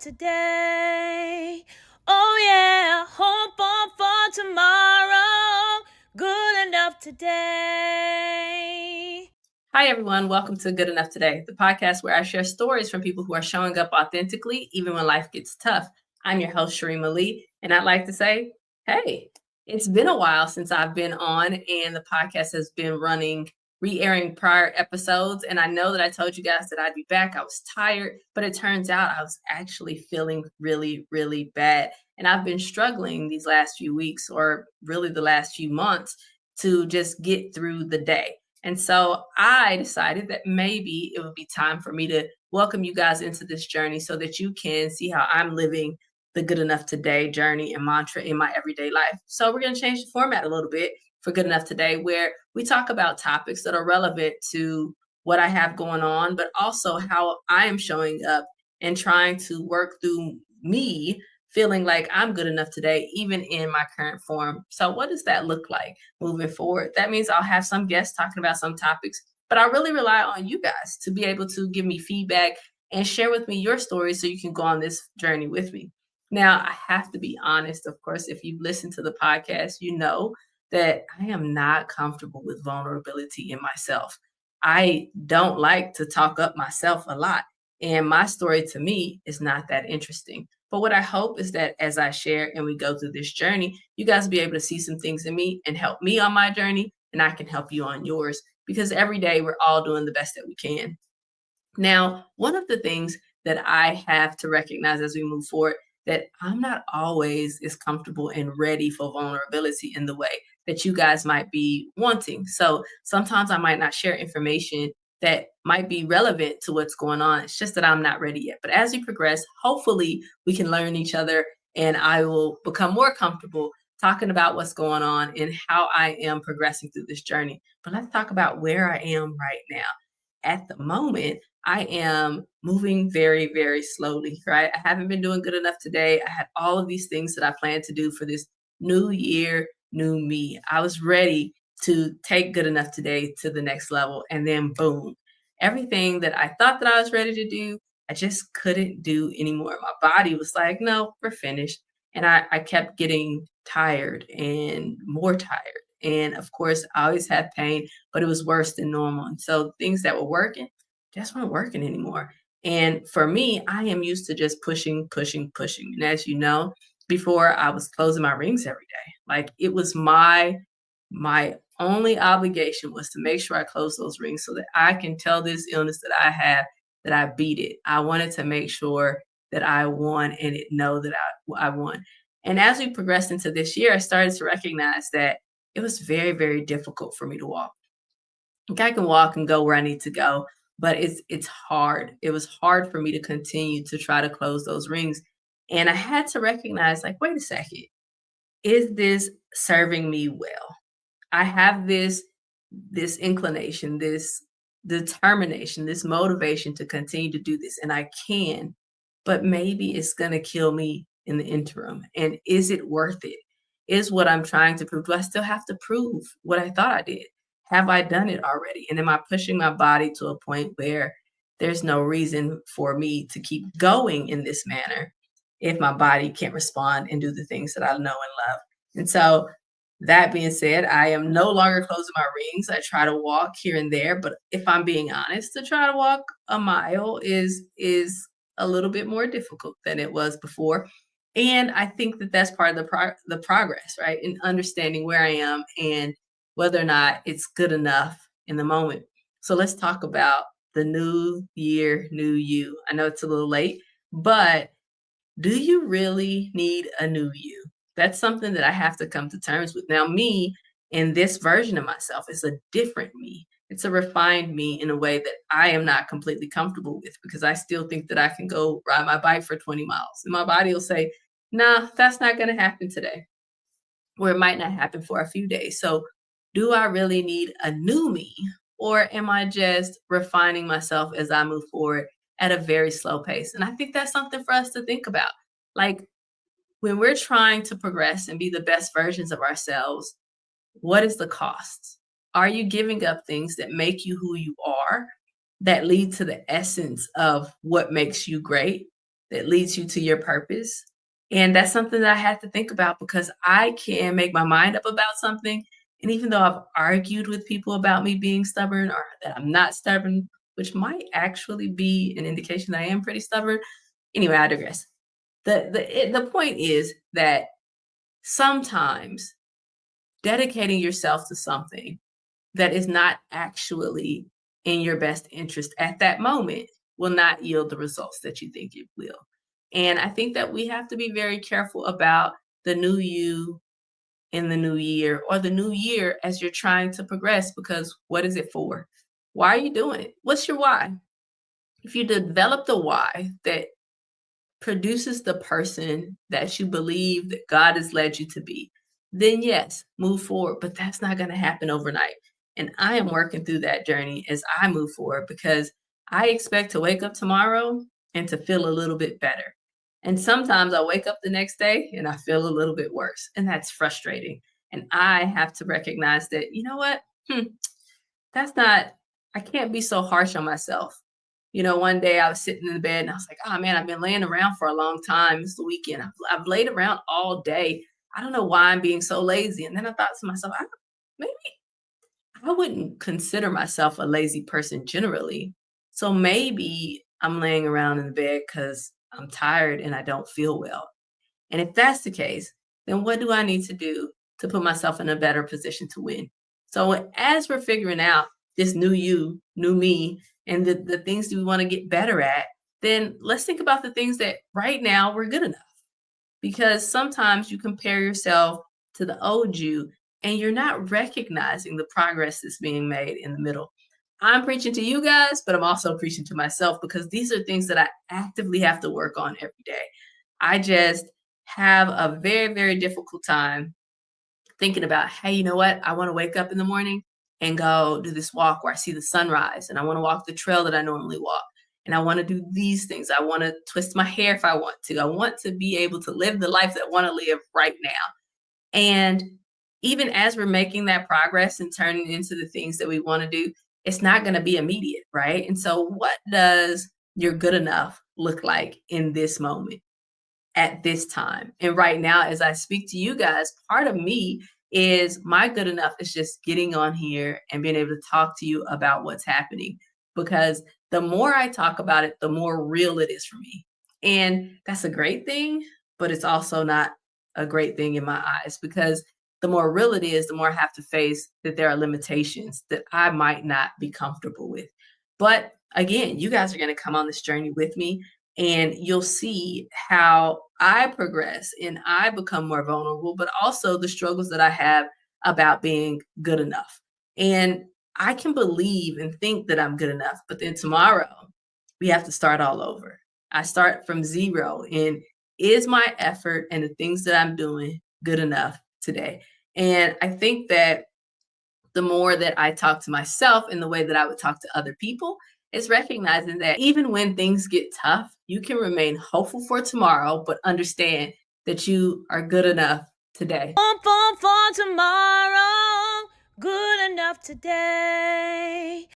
today. Oh yeah, hope on for tomorrow. Good enough today. Hi, everyone. Welcome to Good Enough Today, the podcast where I share stories from people who are showing up authentically, even when life gets tough. I'm your host, Cheremma Lee, and I'd like to say, hey, it's been a while since I've been on, and the podcast has been running, re-airing prior episodes. And I know that I told you guys that I'd be back. I was tired, but it turns out I was actually feeling really, really bad. And I've been struggling these last few weeks, or really the last few months, to just get through the day. And so I decided that maybe it would be time for me to welcome you guys into this journey so that you can see how I'm living the Good Enough Today journey and mantra in my everyday life. So we're going to change the format a little bit for Good Enough Today, where we talk about topics that are relevant to what I have going on, but also how I am showing up and trying to work through me feeling like I'm good enough today, even in my current form. So, what does that look like moving forward? That means I'll have some guests talking about some topics, but I really rely on you guys to be able to give me feedback and share with me your stories so you can go on this journey with me. Now, I have to be honest, of course, if you've listened to the podcast, you know that I am not comfortable with vulnerability in myself. I don't like to talk up myself a lot. And my story to me is not that interesting. But what I hope is that as I share and we go through this journey, you guys will be able to see some things in me and help me on my journey, and I can help you on yours because every day we're all doing the best that we can. Now, one of the things that I have to recognize as we move forward that I'm not always as comfortable and ready for vulnerability in the way that you guys might be wanting. So sometimes I might not share information that might be relevant to what's going on. It's just that I'm not ready yet. But as we progress, hopefully we can learn each other and I will become more comfortable talking about what's going on and how I am progressing through this journey. But let's talk about where I am right now. At the moment, I am moving very, very slowly, right? I haven't been doing good enough today. I had all of these things that I planned to do for this new year, new me. I was ready to take good enough today to the next level. And then boom, everything that I thought that I was ready to do, I just couldn't do anymore. My body was like, no, we're finished. And I kept getting tired and more tired. And of course, I always had pain, but it was worse than normal. And so things that were working just weren't working anymore. And for me, I am used to just pushing, pushing, pushing. And as you know, before I was closing my rings every day. Like it was my only obligation was to make sure I close those rings so that I can tell this illness that I have that I beat it. I wanted to make sure that I won and it know that I won. And as we progressed into this year, I started to recognize that it was very, very difficult for me to walk. Like I can walk and go where I need to go, but it's hard. It was hard for me to continue to try to close those rings. And I had to recognize, like, wait a second, is this serving me well? I have this inclination, this determination, this motivation to continue to do this, and I can, but maybe it's gonna kill me in the interim. And is it worth it? Is what I'm trying to prove? Do I still have to prove what I thought I did? Have I done it already? And am I pushing my body to a point where there's no reason for me to keep going in this manner if my body can't respond and do the things that I know and love? And so that being said, I am no longer closing my rings. I try to walk here and there, but if I'm being honest, to try to walk a mile is a little bit more difficult than it was before. And I think that that's part of the progress, right? In understanding where I am and whether or not it's good enough in the moment. So let's talk about the new year, new you. I know it's a little late, but do you really need a new you? That's something that I have to come to terms with. Now, me in this version of myself is a different me. It's a refined me in a way that I am not completely comfortable with because I still think that I can go ride my bike for 20 miles. And my body will say, nah, that's not going to happen today. Or it might not happen for a few days. So, do I really need a new me? Or am I just refining myself as I move forward at a very slow pace? And I think that's something for us to think about. Like when we're trying to progress and be the best versions of ourselves, what is the cost? Are you giving up things that make you who you are, that lead to the essence of what makes you great? that leads you to your purpose. And that's something that I had to think about because I can make my mind up about something. And even though I've argued with people about me being stubborn or that I'm not stubborn, which might actually be an indication that I am pretty stubborn. Anyway, I digress. The point is that sometimes dedicating yourself to something that is not actually in your best interest at that moment will not yield the results that you think it will. And I think that we have to be very careful about the new you in the new year or the new year as you're trying to progress because what is it for? Why are you doing it? What's your why? If you develop the why that produces the person that you believe that God has led you to be, then yes, move forward. But that's not going to happen overnight. And I am working through that journey as I move forward because I expect to wake up tomorrow and to feel a little bit better. And sometimes I wake up the next day and I feel a little bit worse. And that's frustrating. And I have to recognize that, you know what? That's not, I can't be so harsh on myself. One day I was sitting in the bed and I was like, oh man, I've been laying around for a long time. It's the weekend. I've laid around all day. I don't know why I'm being so lazy. And then I thought to myself, maybe I wouldn't consider myself a lazy person generally. So maybe I'm laying around in the bed because I'm tired and I don't feel well. And if that's the case, then what do I need to do to put myself in a better position to win? So as we're figuring out this new you, new me, and the things that we want to get better at, then let's think about the things that right now we're good enough. Because sometimes you compare yourself to the old you and you're not recognizing the progress that's being made in the middle. I'm preaching to you guys, but I'm also preaching to myself because these are things that I actively have to work on every day. I just have a very, very difficult time thinking about, hey, you know what? I want to wake up in the morning and go do this walk where I see the sunrise and I want to walk the trail that I normally walk. And I want to do these things. I want to twist my hair if I want to. I want to be able to live the life that I want to live right now. And even as we're making that progress and turning into the things that we want to do, it's not going to be immediate, right? And so what does your good enough look like in this moment? At this time. And right now, as I speak to you guys, part of me is my good enough is just getting on here and being able to talk to you about what's happening. Because the more I talk about it, the more real it is for me. And that's a great thing, but it's also not a great thing in my eyes because the more real it is, the more I have to face that there are limitations that I might not be comfortable with. But again, you guys are going to come on this journey with me and you'll see how I progress and I become more vulnerable, but also the struggles that I have about being good enough. And I can believe and think that I'm good enough, but then tomorrow we have to start all over. I start from zero. And is my effort and the things that I'm doing good enough today? And I think that the more that I talk to myself in the way that I would talk to other people, is recognizing that even when things get tough, you can remain hopeful for tomorrow, but understand that you are good enough today. Hope for tomorrow, good enough today.